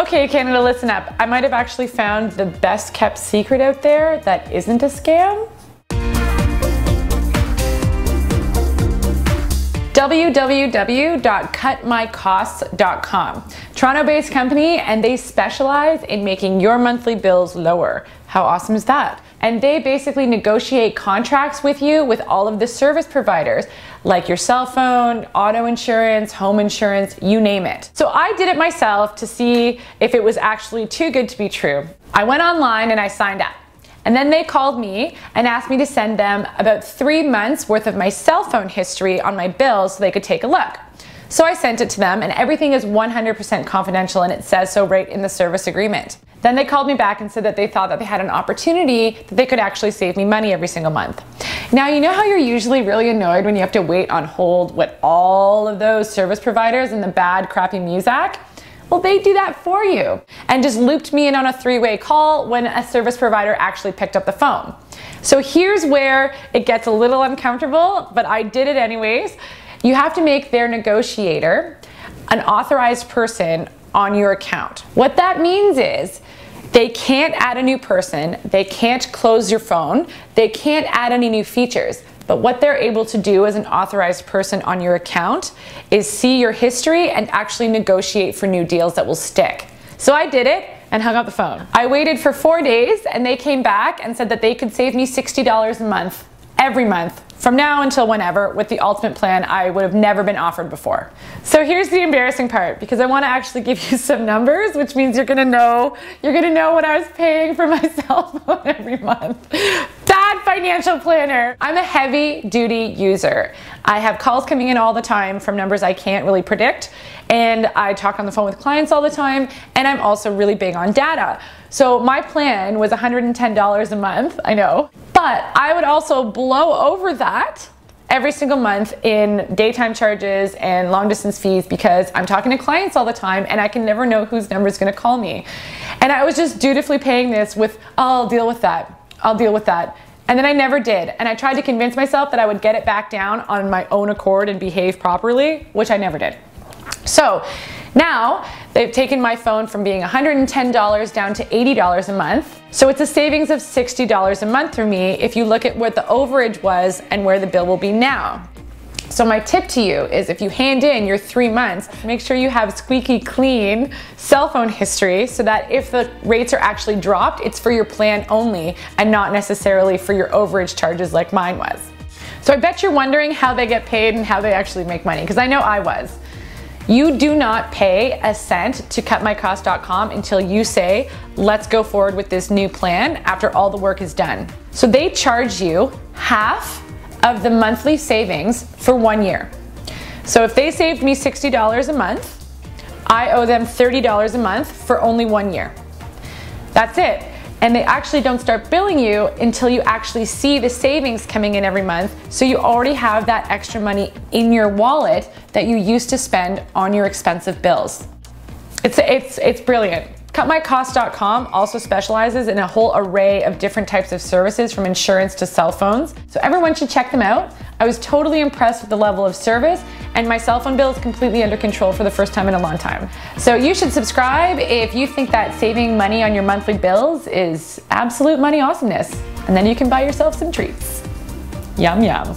Okay, Canada, listen up. I might have actually found the best kept secret out there that isn't a scam. www.cutmycosts.com. Toronto-based company, and they specialize in making your monthly bills lower. How awesome is that? And they basically negotiate contracts with you with all of the service providers, like your cell phone, auto insurance, home insurance, you name it. So I did it myself to see if it was actually too good to be true. I went online and I signed up. And then they called me and asked me to send them about 3 months worth of my cell phone history on my bills so they could take a look. So I sent it to them, and everything is 100% confidential, and it says so right in the service agreement. Then they called me back and said that they thought that they had an opportunity that they could actually save me money every single month. Now, you know how you're usually really annoyed when you have to wait on hold with all of those service providers and the bad, crappy music? Well, they do that for you, and just looped me in on a 3-way call when a service provider actually picked up the phone. So here's where it gets a little uncomfortable, but I did it anyways. You have to make their negotiator an authorized person on your account. What that means is they can't add a new person, they can't close your phone, they can't add any new features. But what they're able to do as an authorized person on your account is see your history and actually negotiate for new deals that will stick. So I did it and hung up the phone. I waited for 4 days, and they came back and said that they could save me $60 a month, every month, from now until whenever, with the ultimate plan I would have never been offered before. So here's the embarrassing part, because I want to actually give you some numbers, which means you're gonna know what I was paying for my cell phone every month. Bad financial planner. I'm a heavy duty user. I have calls coming in all the time from numbers I can't really predict, and I talk on the phone with clients all the time, and I'm also really big on data. So my plan was $110 a month, I know, but I would also blow over that every single month in daytime charges and long distance fees, because I'm talking to clients all the time and I can never know whose number is going to call me. And I was just dutifully paying this with, oh, I'll deal with that. I'll deal with that. And then I never did. And I tried to convince myself that I would get it back down on my own accord and behave properly, which I never did. So now they've taken my phone from being $110 down to $80 a month. So it's a savings of $60 a month for me if you look at what the overage was and where the bill will be now. So my tip to you is, if you hand in your 3 months, make sure you have squeaky clean cell phone history so that if the rates are actually dropped, it's for your plan only and not necessarily for your overage charges like mine was. So I bet you're wondering how they get paid and how they actually make money, because I know I was. You do not pay a cent to cutmycosts.com until you say, let's go forward with this new plan after all the work is done. So they charge you half of the monthly savings for 1 year. So if they saved me $60 a month, I owe them $30 a month for only 1 year. That's it. And they actually don't start billing you until you actually see the savings coming in every month, so you already have that extra money in your wallet that you used to spend on your expensive bills. It's brilliant. CutMyCosts.com also specializes in a whole array of different types of services, from insurance to cell phones. So everyone should check them out. I was totally impressed with the level of service, and my cell phone bill is completely under control for the first time in a long time. So you should subscribe if you think that saving money on your monthly bills is absolute money awesomeness. And then you can buy yourself some treats. Yum, yum.